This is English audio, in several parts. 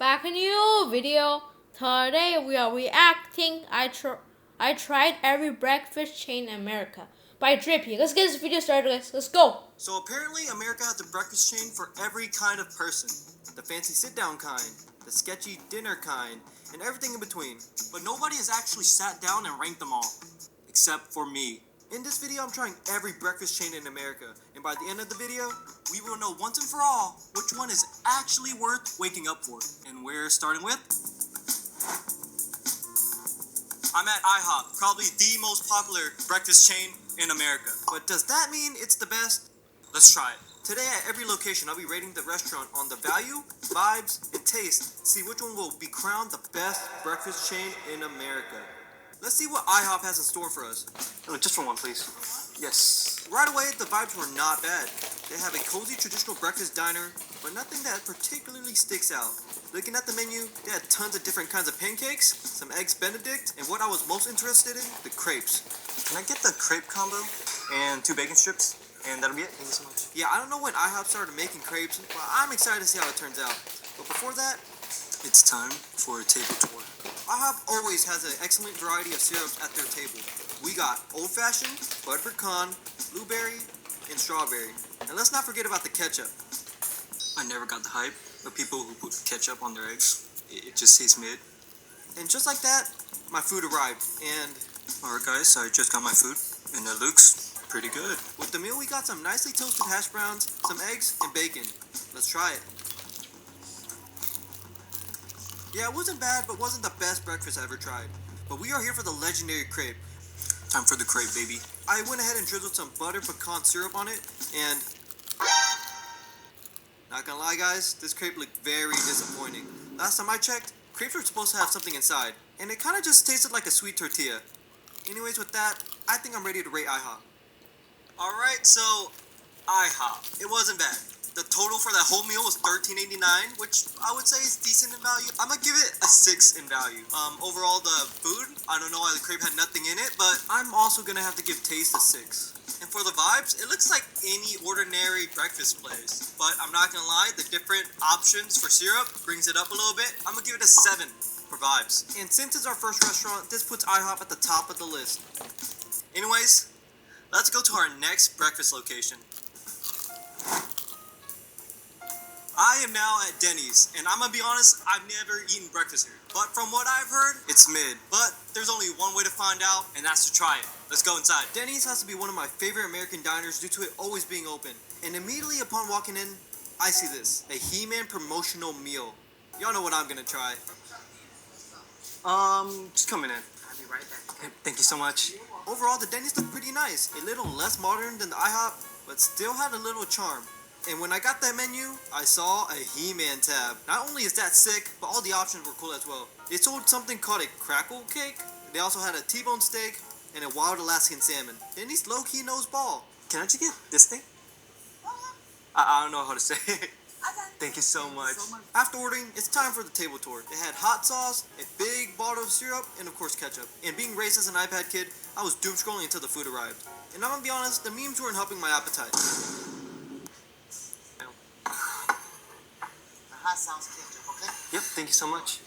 Back in new video. Today we are reacting. I tried every breakfast chain in America by Drippy. Let's get this video started, guys. Let's go. So apparently America has a breakfast chain for every kind of person. The fancy sit-down kind, the sketchy dinner kind, and everything in between. But nobody has actually sat down and ranked them all. Except for me. In this video, I'm trying every breakfast chain in America. And by the end of the video, we will know once and for all which one is actually worth waking up for. And we're starting with... I'm at IHOP, probably the most popular breakfast chain in America. But does that mean it's the best? Let's try it. Today at every location, I'll be rating the restaurant on the value, vibes, and taste. See which one will be crowned the best breakfast chain in America. Let's see what IHOP has in store for us. Oh, just for one, please. Yes. Right away, the vibes were not bad. They have a cozy traditional breakfast diner, but nothing that particularly sticks out. Looking at the menu, they had tons of different kinds of pancakes, some eggs Benedict, and what I was most interested in, the crepes. Can I get the crepe combo and 2 bacon strips? And that'll be it. Thank you so much. Yeah, I don't know when IHOP started making crepes, but I'm excited to see how it turns out. But before that, it's time for a table tour. IHOP always has an excellent variety of syrups at their table. We got old-fashioned, buttered pecan, blueberry, and strawberry. And let's not forget about the ketchup. I never got the hype of people who put ketchup on their eggs. It just tastes mid. And just like that, my food arrived. And alright guys, I just got my food, and it looks pretty good. With the meal, we got some nicely toasted hash browns, some eggs, and bacon. Let's try it. Yeah, it wasn't bad, but wasn't the best breakfast I ever tried. But we are here for the legendary crepe. Time for the crepe, baby. I went ahead and drizzled some butter pecan syrup on it, and... not gonna lie, guys, this crepe looked very disappointing. Last time I checked, crepes were supposed to have something inside, and it kind of just tasted like a sweet tortilla. Anyways, with that, I think I'm ready to rate IHOP. Alright, so, IHOP. It wasn't bad. The total for that whole meal was $13.89, which I would say is decent in value. I'm gonna give it a 6 in value. Overall, the food, I don't know why the crepe had nothing in it, but I'm also gonna have to give taste a 6. And for the vibes, it looks like any ordinary breakfast place. But I'm not gonna lie, the different options for syrup brings it up a little bit. I'm gonna give it a 7 for vibes. And since it's our first restaurant, this puts IHOP at the top of the list. Anyways, let's go to our next breakfast location. I am now at Denny's, and I'm gonna be honest, I've never eaten breakfast here. But from what I've heard, it's mid. But there's only one way to find out, and that's to try it. Let's go inside. Denny's has to be one of my favorite American diners due to it always being open. And immediately upon walking in, I see this, a He-Man promotional meal. Y'all know what I'm gonna try. Just coming in. I'll be right back. Okay, thank you so much. Overall, the Denny's looked pretty nice. A little less modern than the IHOP, but still had a little charm. And when I got that menu, I saw a He-Man tab. Not only is that sick, but all the options were cool as well. They sold something called a crackle cake. They also had a T-bone steak and a wild Alaskan salmon. Denny's low-key knows ball. Can I just get this thing? I don't know how to say it. Thank you so much. After ordering, it's time for the table tour. It had hot sauce, a big bottle of syrup, and of course ketchup. And being raised as an iPad kid, I was doom scrolling until the food arrived. And I'm gonna be honest, the memes weren't helping my appetite. Hot sauce ketchup, okay? Yep, thank you so much.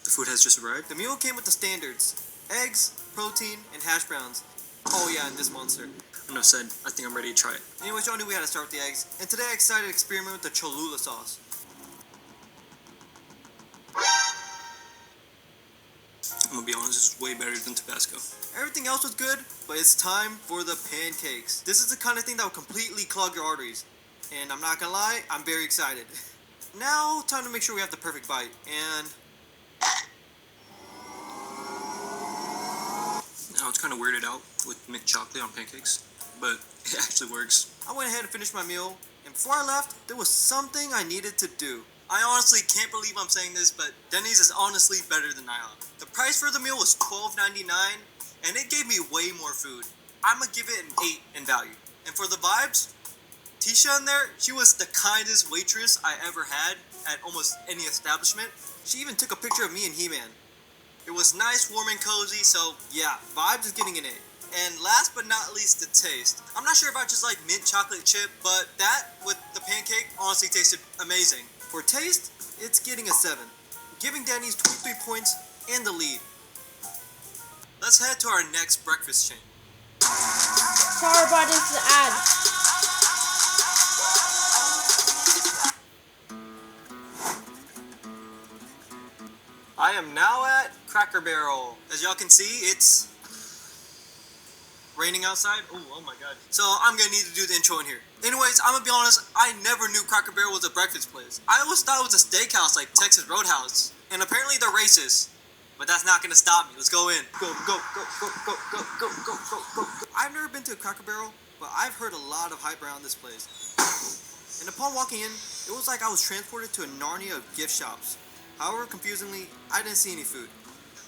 The food has just arrived. The meal came with the standards. Eggs, protein, and hash browns. Oh yeah, and this monster. Enough said, I think I'm ready to try it. Anyways, y'all knew we had to start with the eggs. And today I decided to experiment with the Cholula sauce. I'm gonna be honest, this is way better than Tabasco. Everything else was good, but it's time for the pancakes. This is the kind of thing that will completely clog your arteries. And I'm not gonna lie, I'm very excited. Now, time to make sure we have the perfect bite, and... I was kind of weirded out with mint chocolate on pancakes, but it actually works. I went ahead and finished my meal, and before I left, there was something I needed to do. I honestly can't believe I'm saying this, but Denny's is honestly better than IHOP. The price for the meal was $12.99, and it gave me way more food. I'm gonna give it an 8 in value. And for the vibes, Tisha in there, she was the kindest waitress I ever had at almost any establishment. She even took a picture of me and He-Man. It was nice, warm, and cozy, so yeah, vibes is getting an 8. And last but not least, the taste. I'm not sure if I just like mint chocolate chip, but that with the pancake honestly tasted amazing. For taste, it's getting a 7. giving Denny's 23 points and the lead. Let's head to our next breakfast chain. Sorry about this ad. I am now at Cracker Barrel. As y'all can see, it's raining outside. Oh my god. So I'm gonna need to do the intro in here. Anyways, I'm gonna be honest, I never knew Cracker Barrel was a breakfast place. I always thought it was a steakhouse like Texas Roadhouse. And apparently they're racist. But that's not gonna stop me. Let's go in. Go, go, go, go, go, go, go, go, go, go. I've never been to a Cracker Barrel, but I've heard a lot of hype around this place. And upon walking in, it was like I was transported to a Narnia of gift shops. However, confusingly, I didn't see any food.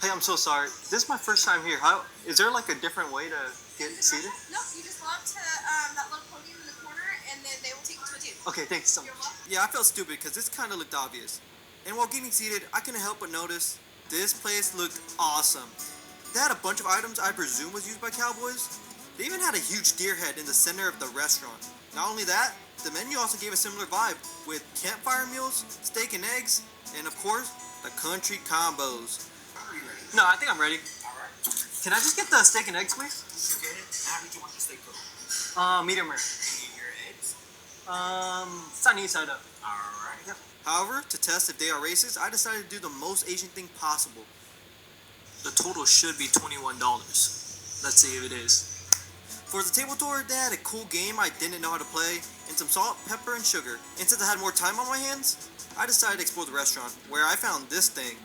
Hey, I'm so sorry. This is my first time here. Is there like a different way to get seated? No, you just walk to that little podium in the corner, and then they will take you to a table. Okay, thanks so much. Yeah, I felt stupid because this kind of looked obvious. And while getting seated, I couldn't help but notice this place looked awesome. They had a bunch of items I presume was used by cowboys. They even had a huge deer head in the center of the restaurant. Not only that, the menu also gave a similar vibe with campfire meals, steak and eggs, and of course, the country combos. No, I think I'm ready. Alright. Can I just get the steak and eggs, please? You get it? How did you want your steak cooked? Medium rare. You need your eggs? Sunny side up. Alright. Yep. However, to test if they are racist, I decided to do the most Asian thing possible. The total should be $21. Let's see if it is. For the table tour, they had a cool game I didn't know how to play, and some salt, pepper, and sugar. And since I had more time on my hands, I decided to explore the restaurant, where I found this thing.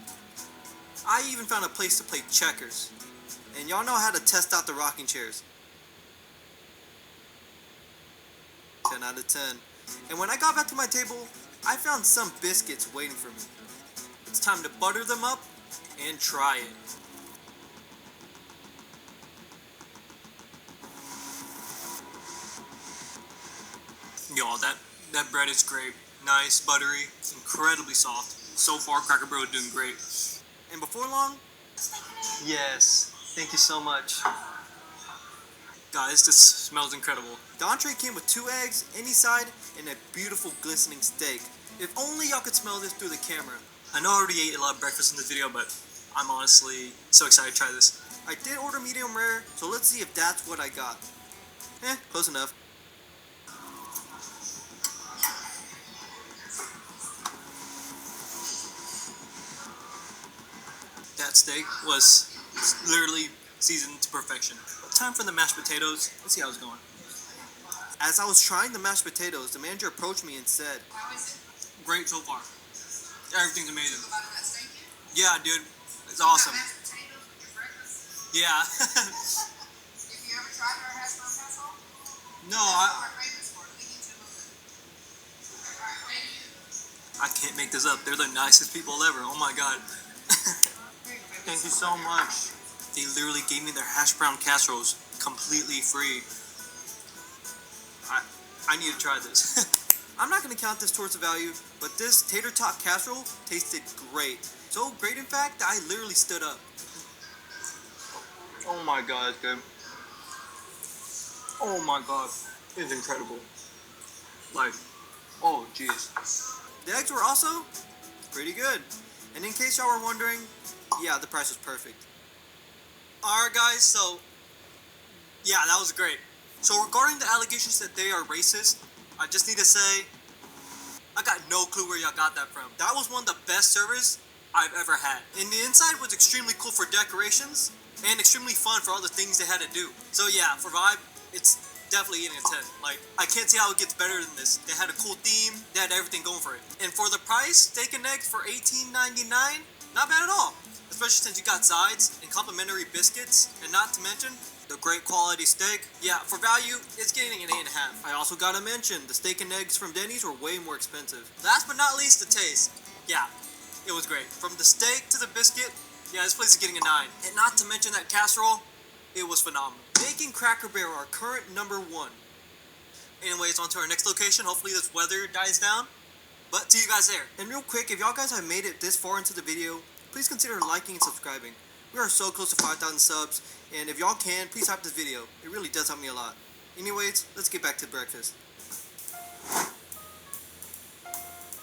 I even found a place to play checkers. And y'all know how to test out the rocking chairs. 10 out of 10. And when I got back to my table, I found some biscuits waiting for me. It's time to butter them up and try it. Y'all, that bread is great. Nice, buttery, incredibly soft. So far, Cracker Barrel is doing great. And before long, yes, thank you so much. Guys, this smells incredible. The entree came with 2 eggs, any side, and a beautiful glistening steak. If only y'all could smell this through the camera. I know I already ate a lot of breakfast in this video, but I'm honestly so excited to try this. I did order medium rare, so let's see if that's what I got. Close enough. That steak was literally seasoned to perfection. Time for the mashed potatoes. Let's see how it's going. As I was trying the mashed potatoes, the manager approached me and said, How is it? "Great so far. Everything's amazing." About that steak yet? Yeah, dude. It's awesome. Mashed potatoes with your breakfast? Yeah. If you ever tried our hash brown casserole? No, That's what our favorites for. We need to move it. Alright, thank you. I can't make this up. They're the nicest people ever. Oh my god. Thank you so much. They literally gave me their hash brown casseroles completely free. I need to try this. I'm not going to count this towards the value, but this tater tot casserole tasted great. So great, in fact, that I literally stood up. Oh my god, it's good. Oh my god, it's incredible. Like, oh jeez. The eggs were also pretty good. And in case y'all were wondering, yeah, the price was perfect. Alright guys, so yeah, that was great. So regarding the allegations that they are racist, I just need to say, I got no clue where y'all got that from. That was one of the best servers I've ever had. And the inside was extremely cool for decorations, and extremely fun for all the things they had to do. So yeah, for vibe, it's definitely getting a 10. Like, I can't see how it gets better than this. They had a cool theme, they had everything going for it. And for the price, steak and eggs for $18.99, not bad at all. Especially since you got sides and complimentary biscuits, and not to mention the great quality steak. Yeah, for value, it's getting an 8.5. I also gotta mention, the steak and eggs from Denny's were way more expensive. Last but not least, the taste. Yeah, it was great. From the steak to the biscuit, yeah, this place is getting a 9. And not to mention that casserole, it was phenomenal. Making Cracker Barrel our current number 1. Anyways, on to our next location. Hopefully this weather dies down. But see you guys there. And real quick, if y'all guys have made it this far into the video, please consider liking and subscribing. We are so close to 5,000 subs, and if y'all can, please hype this video. It really does help me a lot. Anyways, let's get back to breakfast.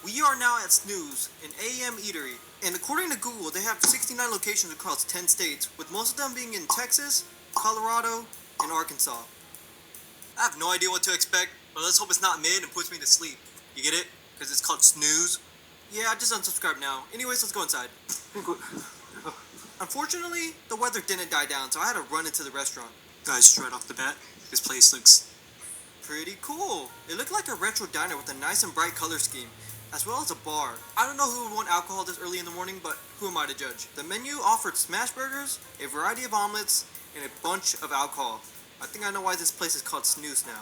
We are now at Snooze, an AM eatery, and according to Google, they have 69 locations across 10 states, with most of them being in Texas, Colorado, and Arkansas. I have no idea what to expect, but let's hope it's not mid and puts me to sleep. You get it? Because it's called Snooze. Yeah, I just unsubscribed now. Anyways, let's go inside. Unfortunately, the weather didn't die down, so I had to run into the restaurant. Guys, straight off the bat, this place looks Pretty cool. It looked like a retro diner with a nice and bright color scheme, as well as a bar. I don't know who would want alcohol this early in the morning, but who am I to judge? The menu offered smash burgers, a variety of omelets, and a bunch of alcohol. I think I know why this place is called Snooze now.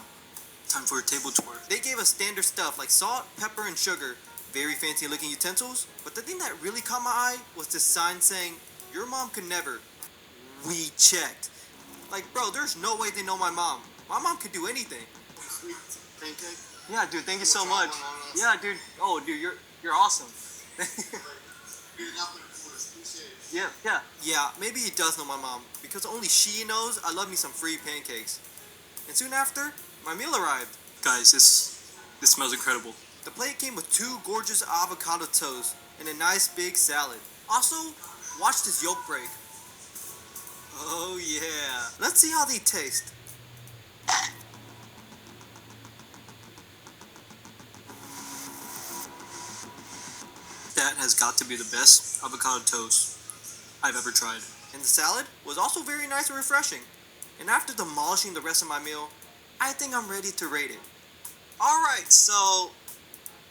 time for a table tour. They gave us standard stuff like salt, pepper, and sugar. Very fancy looking utensils. But the thing that really caught my eye was this sign saying, "Your mom could never." We checked. Like, bro, there's no way they know my mom. My mom could do anything. Pancake? Yeah, dude, thank you so much. Yeah, dude. Oh, dude, you're awesome. Yeah. Yeah, maybe he does know my mom, because only she knows I love me some free pancakes. And soon after, my meal arrived. Guys, this smells incredible. The plate came with 2 gorgeous avocado toasts and a nice big salad. Also, watch this yolk break. Oh yeah. Let's see how they taste. That has got to be the best avocado toast I've ever tried. And the salad was also very nice and refreshing. And after demolishing the rest of my meal, I think I'm ready to rate it. Alright, so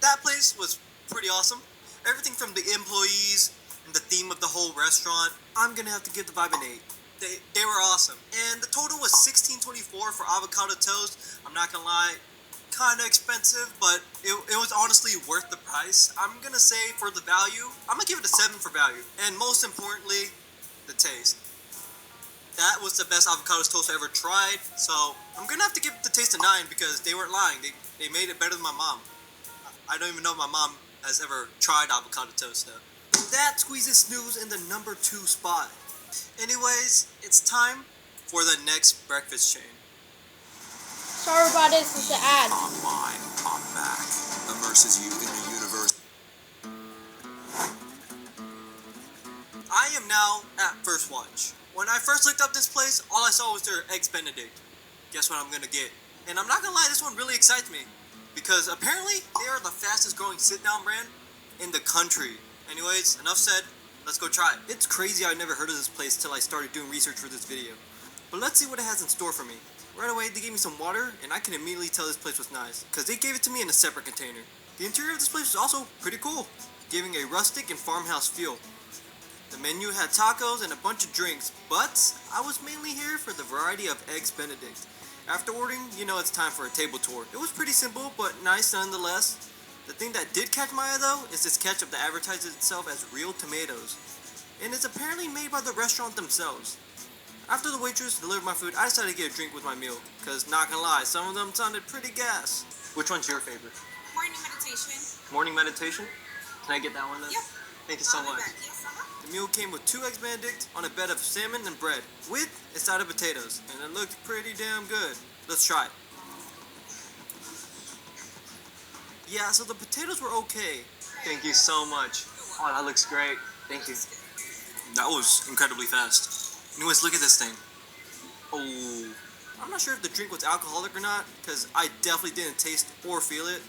that place was pretty awesome. Everything from the employees and the theme of the whole restaurant, I'm gonna have to give the vibe an 8. They were awesome. And the total was $16.24 for avocado toast. I'm not gonna lie, kinda expensive, but it was honestly worth the price. I'm gonna say for the value, I'm gonna give it a 7 for value. And most importantly, the taste. That was the best avocado toast I ever tried, so I'm gonna have to give the taste a 9 because they weren't lying. They made it better than my mom. I don't even know if my mom has ever tried avocado toast though. And that squeezes Snooze in the number 2 spot. Anyways, it's time for the next breakfast chain. Sorry about this, it's an ad. Online on Mac immerses you in a universe. I am now at First Watch. When I first looked up this place, all I saw was their Eggs Benedict. Guess what I'm gonna get? And I'm not gonna lie, this one really excites me. Because apparently, they are the fastest growing sit-down brand in the country. Anyways, enough said, let's go try it. It's crazy I never heard of this place till I started doing research for this video. But let's see what it has in store for me. Right away, they gave me some water, and I can immediately tell this place was nice, because they gave it to me in a separate container. The interior of this place was also pretty cool, giving a rustic and farmhouse feel. The menu had tacos and a bunch of drinks, but I was mainly here for the variety of Eggs Benedict. After ordering, you know it's time for a table tour. It was pretty simple, but nice nonetheless. The thing that did catch my eye though, is this ketchup that advertises itself as real tomatoes. And it's apparently made by the restaurant themselves. After the waitress delivered my food, I decided to get a drink with my meal, because not gonna lie, some of them sounded pretty gas. Which one's your favorite? Morning meditation. Morning meditation? Can I get that one then? Yep. Thank you so I'll be much. back. Yes, The meal came with 2 Eggs Benedict on a bed of salmon and bread, with a side of potatoes, and it looked pretty damn good. Let's try it. Yeah, so the potatoes were okay. Thank you so much. Oh, that looks great. Thank you. That was incredibly fast. Anyways, look at this thing. Oh, I'm not sure if the drink was alcoholic or not, because I definitely didn't taste or feel it.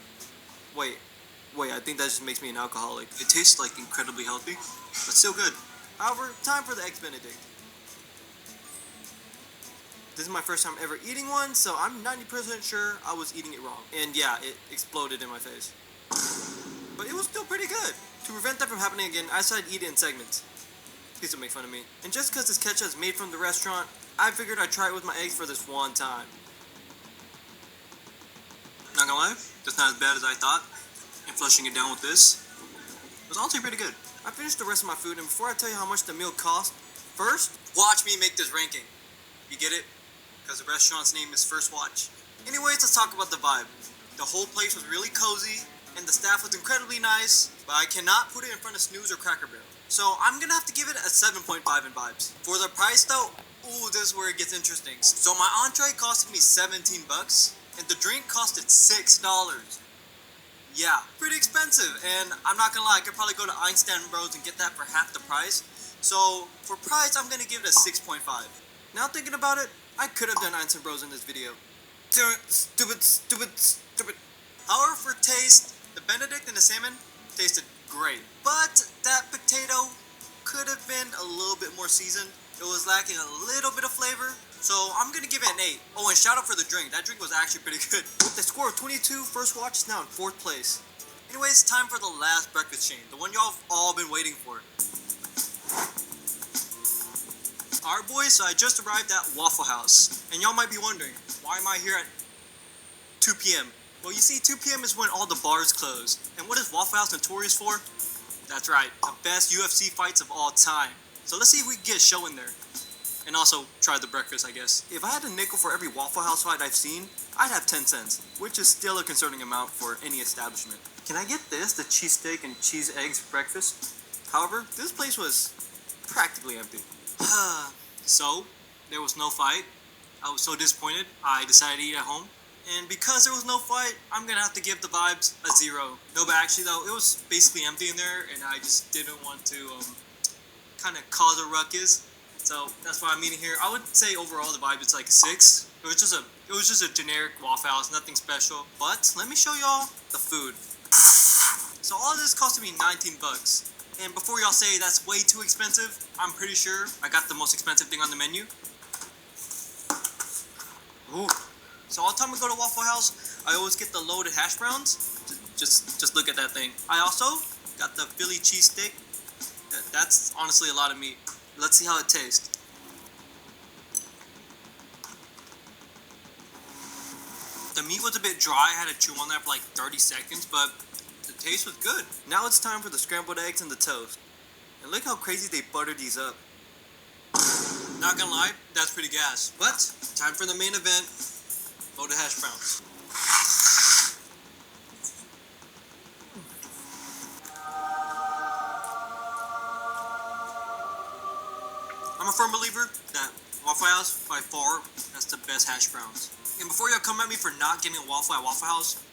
Wait, I think that just makes me an alcoholic. It tastes like incredibly healthy, but still good. However, time for the Eggs Benedict. This is my first time ever eating one, so I'm 90% sure I was eating it wrong. And yeah, it exploded in my face. But it was still pretty good. To prevent that from happening again, I decided to eat it in segments. Please don't make fun of me. And just because this ketchup is made from the restaurant, I figured I'd try it with my eggs for this one time. Not gonna lie, that's not as bad as I thought. And flushing it down with this was honestly pretty good. I finished the rest of my food, and before I tell you how much the meal cost, first, watch me make this ranking. You get it? Because the restaurant's name is First Watch. Anyways, let's talk about the vibe. The whole place was really cozy, and the staff was incredibly nice, but I cannot put it in front of Snooze or Cracker Barrel. So I'm gonna have to give it a 7.5 in vibes. For the price though, ooh, this is where it gets interesting. So my entree costed me $17, and the drink costed $6. Yeah, pretty expensive, and I'm not gonna lie, I could probably go to Einstein Bros and get that for half the price. So, for price, I'm gonna give it a 6.5. Now thinking about it, I could have done Einstein Bros in this video. Stupid. However, for taste, the Benedict and the salmon tasted great. But that potato could have been a little bit more seasoned. It was lacking a little bit of flavor. So I'm gonna give it an 8. Oh, and shout out for the drink. That drink was actually pretty good. With the score of 22, First Watch is now in 4th place. Anyways, time for the last breakfast chain. The one y'all have all been waiting for. Alright boys, so I just arrived at Waffle House. And y'all might be wondering, why am I here at 2 p.m.? Well, you see, 2 p.m. is when all the bars close. And what is Waffle House notorious for? That's right, the best UFC fights of all time. So let's see if we can get a show in there. And also, try the breakfast, I guess. If I had a nickel for every Waffle House fight I've seen, I'd have 10 cents, which is still a concerning amount for any establishment. Can I get this, the cheesesteak and cheese eggs breakfast? However, this place was practically empty. So, there was no fight. I was so disappointed, I decided to eat at home. And because there was no fight, I'm gonna have to give the vibes a 0. No, but actually though, it was basically empty in there, and I just didn't want to kind of cause a ruckus. So that's why I'm eating here. I would say overall the vibe is like a 6. It was just a generic Waffle House, nothing special. But let me show y'all the food. So all of this costed me 19 bucks. And before y'all say that's way too expensive, I'm pretty sure I got the most expensive thing on the menu. Ooh. So all the time I go to Waffle House, I always get the loaded hash browns. Just look at that thing. I also got the Philly cheesesteak. That's honestly a lot of meat. Let's see how it tastes. The meat was a bit dry. I had to chew on that for like 30 seconds, but the taste was good. Now it's time for the scrambled eggs and the toast. And look how crazy they buttered these up. Not gonna lie, that's pretty gas. But time for the main event. Loaded hash browns. I'm a firm believer that Waffle House, by far, that's the best hash browns. And before y'all come at me for not getting a waffle at Waffle House,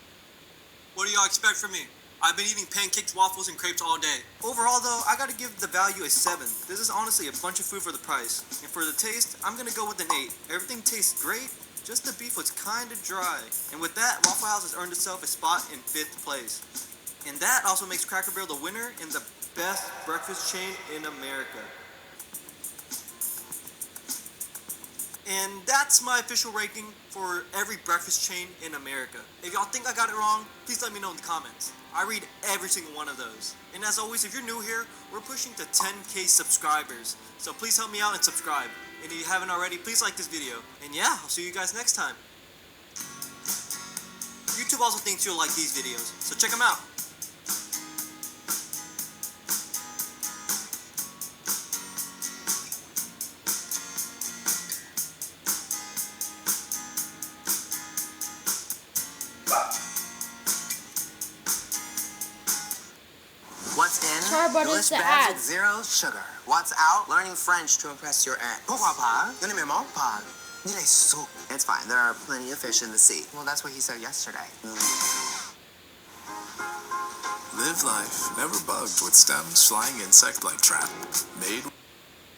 what do y'all expect from me? I've been eating pancakes, waffles, and crepes all day. Overall though, I gotta give the value a 7. This is honestly a bunch of food for the price. And for the taste, I'm gonna go with an 8. Everything tastes great, just the beef was kinda dry. And with that, Waffle House has earned itself a spot in 5th place. And that also makes Cracker Barrel the winner in the best breakfast chain in America. And that's my official ranking for every breakfast chain in America. If y'all think I got it wrong, please let me know in the comments. I read every single one of those. And as always, if you're new here, we're pushing to 10K subscribers. So please help me out and subscribe. And if you haven't already, please like this video. And yeah, I'll see you guys next time. YouTube also thinks you'll like these videos, so check them out. What's in? Sorry, but it's English the bags ad. with 0 sugar. What's out? Learning French to impress your aunt. Pourquoi pas? Yo ne me manque pas. Ni les sous. It's fine. There are plenty of fish in the sea. Well, that's what he said yesterday. Live life never bugged with STEM's flying insect light trap. Made.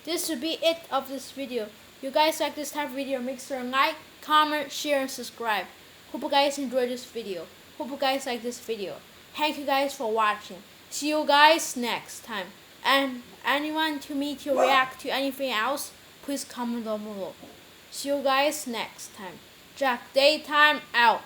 This would be it of this video. If you guys like this type of video, make sure to like, comment, share, and subscribe. Hope you guys enjoyed this video. Hope you guys like this video. Thank you guys for watching. See you guys next time. And anyone to me to react to anything else, please comment down below. See you guys next time. Jack Daytime out.